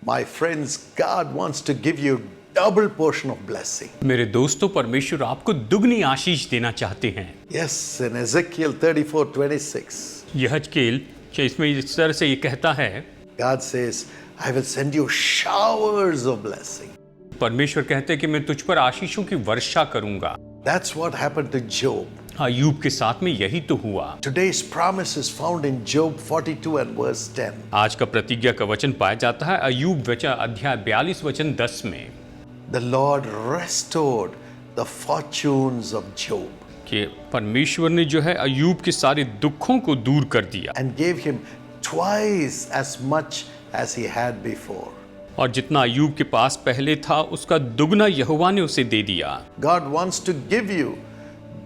My friends, God wants to give you double portion of blessing. मेरे दोस्तों, परमेश्वर आपको दुगनी आशीष देना चाहते हैं। Yes, in Ezekiel 34:26, यहजकेल इसमें इस तरह से ये कहता है, God says, I will send you showers of blessing. परमेश्वर कहते हैं कि मैं तुझ पर आशीषों की वर्षा करूंगा। That's what happened to Job. अय्यूब के साथ में यही तो हुआ। Today's promise is found in Job 42 and verse 10. आज का प्रतिज्ञा का वचन पाया जाता है अय्यूब अध्याय 42 वचन 10 में, The Lord restored the fortunes of Job कि परमेश्वर ने जो है अय्यूब के सारे दुखों को दूर कर दिया and gave him twice as much as he had before. और जितना अय्यूब के पास पहले था उसका दुगना यहोवा ने उसे दे दिया। God wants to give you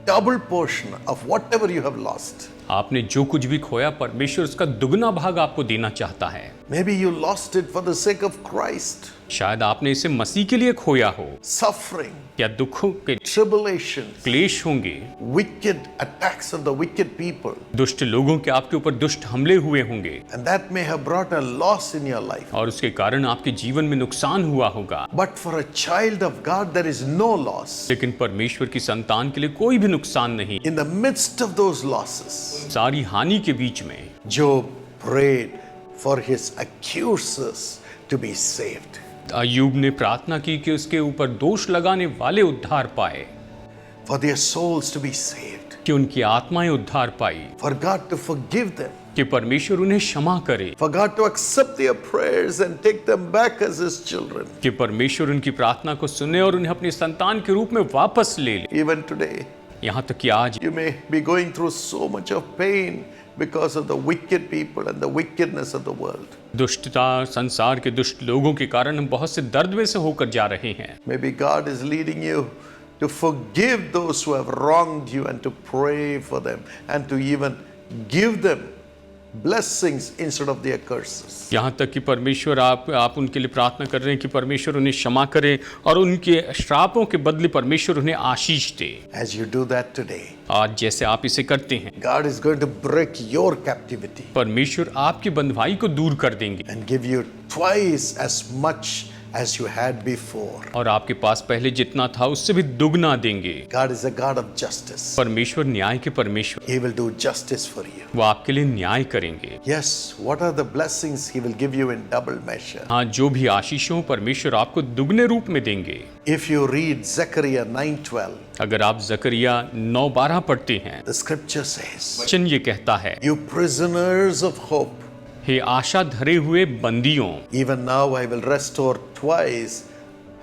double portion of whatever you have lost. आपने जो कुछ भी खोया, परमेश्वर उसका दुगना भाग आपको देना चाहता है। Maybe you lost it for the sake of Christ. शायद आपने इसे मसीह के लिए खोया हो, Suffering, या दुखों के tribulations, क्लेश होंगे, wicked attacks of the wicked people. दुष्ट लोगों के आपके ऊपर दुष्ट हमले हुए होंगे, And that may have brought a loss in your life. और उसके कारण आपके जीवन में नुकसान हुआ होगा। But for a child of God, there is no loss. लेकिन परमेश्वर की संतान के लिए कोई भी नुकसान नहीं। In the midst of those losses, सारी हानि के बीच में Job prayed for his accusers to be saved. अय्यूब ने प्रार्थना की कि उसके ऊपर दोष लगाने वाले उद्धार पाए, For their souls to be saved. कि उनकी आत्माएं उद्धार पाई, For God to forgive them. कि परमेश्वर उन्हें क्षमा करे, For God to accept their prayers and take them back as His children. कि परमेश्वर उनकी प्रार्थना को सुने और उन्हें अपनी संतान के रूप में वापस ले ले। Even today, यहाँ तक कि आज you may be going through so much of pain because of the wicked people and the wickedness of the world. दुष्टता, संसार के दुष्ट लोगों के कारण हम बहुत से दर्द में से होकर जा रहे हैं। Maybe God is leading you to forgive those who have wronged you and to pray for them and to even give them blessings instead of their curses. यहाँ तक कि परमेश्वर आप उनके लिए प्रार्थना कर रहे हैं कि परमेश्वर उन्हें क्षमा करे और उनके श्रापों के बदले परमेश्वर उन्हें आशीष दे। As you do that today, आज जैसे आप इसे करते हैं, God is going to break your captivity परमेश्वर आपकी बंधुआई को दूर कर देंगे and give you twice as much as you had before. और आपके पास पहले जितना था उससे भी दुगना देंगे। God is a God of justice. परमेश्वर न्याय के परमेश्वर, He will do justice for you. वो आपके लिए न्याय करेंगे। Yes, what are the blessings He will give you in double measure? हाँ, जो भी आशीषों परमेश्वर आपको दुगने रूप में देंगे। If you read Zechariah 9:12, अगर आप जकरिया 9:12 पढ़ते हैं, the scripture says, वचन ये कहता है, You prisoners of hope, हे आशा धरे हुए बंदियों, even now I will restore twice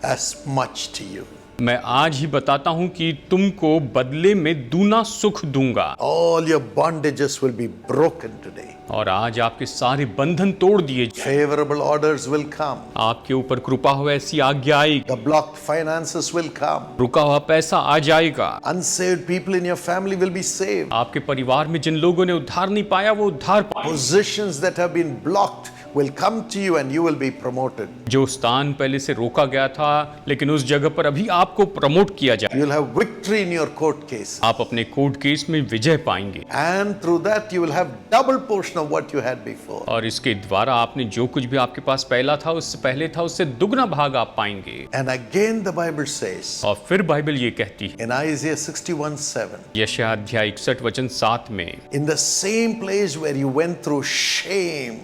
as much to you. मैं आज ही बताता हूँ कि तुमको बदले में दूना सुख दूंगा। All your bondages will be broken today. और आज आपके सारे बंधन तोड़ दिए जाए। Favorable orders will come. आपके ऊपर कृपा हो ऐसी आज्ञा आएगी। The blocked finances will come. रुका हुआ पैसा आ जाएगा। Unsaved people in your family will be saved. आपके परिवार में जिन लोगों ने उद्धार नहीं पाया वो उद्धार पाए। Positions that have been blocked will come to you and you will be promoted. जो स्थान पहले से रोका गया था लेकिन उस जगह पर अभी आपको प्रमोट किया जाए। You will have victory in your court case. आप अपने कोर्ट केस में विजय पाएंगे। And through that you will have double portion of what you had before. और इसके द्वारा आपने जो कुछ भी आपके पास पहला था, उससे पहले था, उससे दुगना भाग आप पाएंगे। And again the Bible says और फिर बाइबल ये कहती है in Isaiah 61:7, यशायाह अध्याय 61 वचन 7 में, in the same place where you went through shame,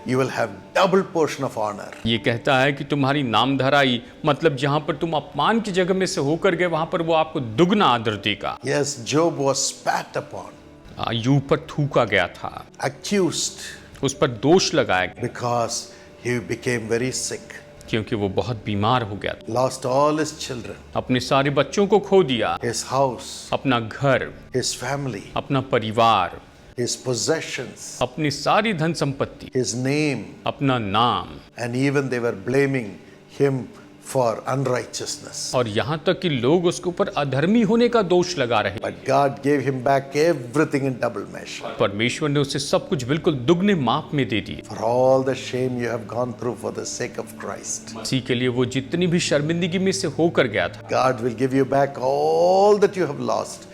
you will have double portion of honor. ये कहता है कि तुम्हारी नामधराई, मतलब जहां पर तुम अपमान की जगह में से होकर गए वहां पर वो आपको दुगना आदर देगा। Yes, Job was spat upon, अय्यूब पर थूका गया था, accused, उस पर दोष लगाया गया because he became very sick, क्योंकि वो बहुत बीमार हो गया था। lost all his children, अपने सारे बच्चों को खो दिया, his house, अपना घर, his family, अपना परिवार, his possessions, अपनी सारी धन संपत्ति, his name, अपना नाम, and even they were blaming him for unrighteousness. और यहाँ तक कि लोग उसके ऊपर अधर्मी होने का दोष लगा रहे। But God gave him back everything in double measure. परमेश्वर ने उसे सब कुछ बिल्कुल दुगने माप में दे दिए। For all the shame you have gone through for the sake of Christ, इसी के लिए वो जितनी भी शर्मिंदगी में से होकर गया था, God will give you back all that you have lost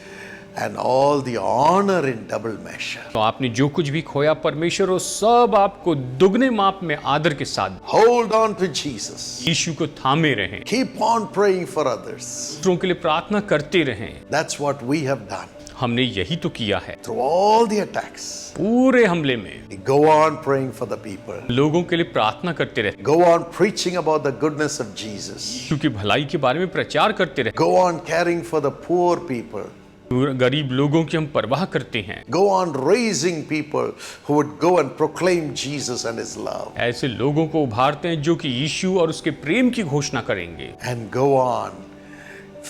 and all the honor in double measure. तो आपने जो कुछ भी खोया परमेश्वर वो सब आपको दुगने माप में आदर के साथ Hold on to Jesus. यीशु को थामे रहें, Keep on praying for others. दूसरों के लिए प्रार्थना करते रहें। That's what we have done. हमने यही तो किया है। Through all the attacks, पूरे हमले में we go on praying for the people. लोगों के लिए प्रार्थना करते रहे, Go on preaching about the goodness of Jesus. क्योंकि भलाई के बारे में प्रचार करते रहे, Go on caring for the poor people. गरीब लोगों की हम परवाह करते हैं। Go on raising people who would go and proclaim Jesus and His love. ऐसे लोगों को उभारते हैं जो कि यीशु और उसके प्रेम की घोषणा करेंगे। And go on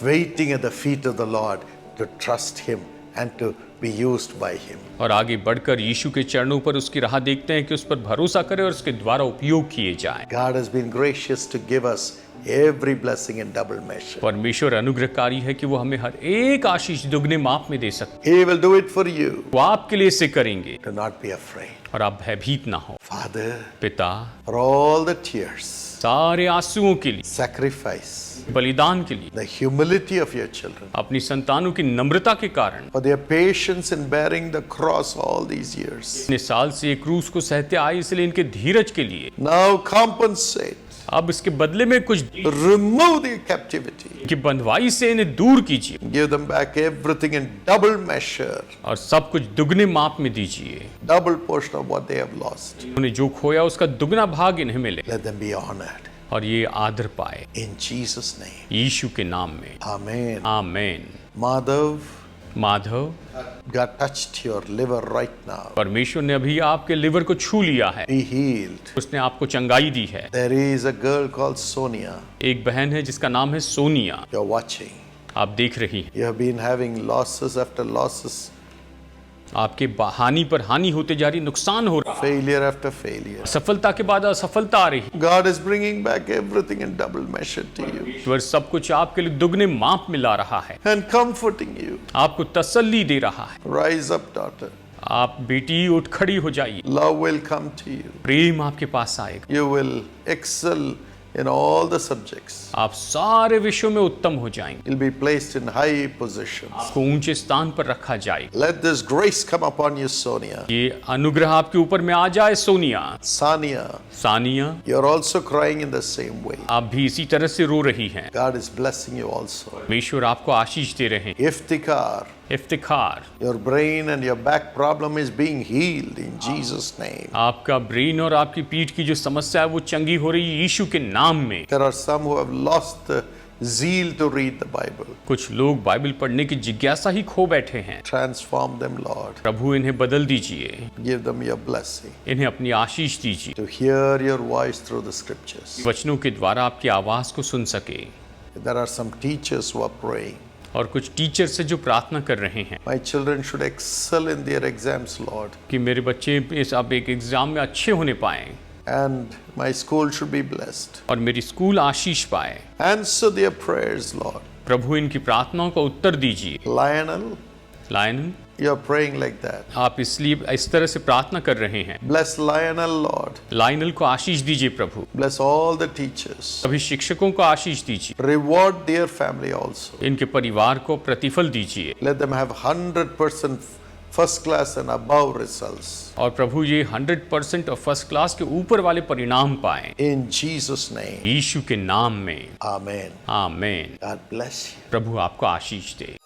waiting at the feet of the Lord to trust Him and to be used by Him. और आगे बढ़कर यीशु के चरणों पर उसकी राह देखते हैं कि उस पर भरोसा करें और उसके द्वारा उपयोग किए जाएं। God has been gracious to give us every blessing in double measure. परमेश्वर अनुग्रहकारी है कि वो हमें हर एक आशीष दुगने माप में दे सकते He will do it for you. हैं। वो आपके लिए इसे करेंगे Do not be afraid. और आप भयभीत ना हो। Father, पिता, for all the tears, सारे आंसुओं के लिए, sacrifice, बलिदान के लिए, the humility of your children, अपनी संतानों की नम्रता के कारण, for their patience in bearing the cross all these years. इतने साल से एक क्रूस को सहते आए, इसलिए इनके धीरज के लिए Now compensate. अब इसके बदले में कुछ Remove their captivity. की बंधवाई से इन्हें दूर कीजिए Give them back everything in double measure, और सब कुछ दुगने माप में दीजिए। double portion of what they have lost. उन्हें जो खोया उसका दुगना भाग इन्हें मिले Let them be honored. और ये आदर पाए In Jesus' name. यीशु के नाम में। Amen. Amen. Madhav, Madhav, God touched your liver right now. परमेश्वर ने अभी आपके लिवर को छू लिया है, Be healed. उसने आपको चंगाई दी है। There is a girl called Sonia. एक बहन है जिसका नाम है सोनिया, You're watching. आप देख रही हैं। You have been having losses after losses, आपके हानि पर हानि होते जा रही, नुकसान हो रहा, failure after failure. सफलता के बाद असफलता आ रही। God is bringing back everything in double measure to you ईश्वर सब कुछ आपके लिए दुगने माप में ला रहा है, and comforting you. आपको तसल्ली दे रहा है। Rise up, daughter. आप बेटी उठ खड़ी हो जाइए, Love will come to you. प्रेम आपके पास आएगा, You will excel in all the subjects. आप सारे विषयों में उत्तम हो जाएंगे, You'll be placed in high positions. आपको ऊंचे स्थान पर रखा जाएगा। Let this grace come upon you, Sonia. ये अनुग्रह आपके ऊपर में आ जाए। Sonia, Sania, Sania, you're also crying in the same way. आप भी इसी तरह से रो रही हैं। God is blessing you also. परमेश्वर आपको आशीष दे रहे हैं। Iftikhar, Iftikhar, your brain and your back problem is being healed in Jesus' name. आपका ब्रेन और आपकी पीठ की जो समस्या है वो चंगी हो रही है यीशु के नाम में। There are some who have lost the zeal to read the Bible. कुछ लोग बाइबल पढ़ने की जिज्ञासा ही खो बैठे हैं। Transform them, Lord. प्रभु इन्हें बदल दीजिए, Give them your blessing इन्हें अपनी आशीष दीजिए, to hear your voice through the scriptures. वचनों के द्वारा आपकी आवाज को सुन सके। There are some teachers who are praying. और कुछ टीचर से जो प्रार्थना कर रहे हैं My children should excel in their exams, Lord. कि मेरे बच्चे इस अब एक एग्जाम में अच्छे होने पाएं And my school should be blessed. और मेरी स्कूल आशीष पाए। Answer their prayers, Lord. प्रभु इनकी प्रार्थनाओं का उत्तर दीजिए। Lionel, lion, you're praying like that. आप इसलिए इस तरह से प्रार्थना कर रहे हैं। Bless Lionel, Lord. लाइनल को आशीष दीजिए प्रभु, Bless all the teachers. सभी शिक्षकों को आशीष दीजिए, Reward their family also. इनके परिवार को प्रतिफल दीजिए Let them have 100% first class and above results. और प्रभु ये 100% और फर्स्ट क्लास के ऊपर वाले परिणाम पाएं In Jesus' name. यीशु के नाम में। Amen. Amen. God bless you. प्रभु आपको आशीष दे।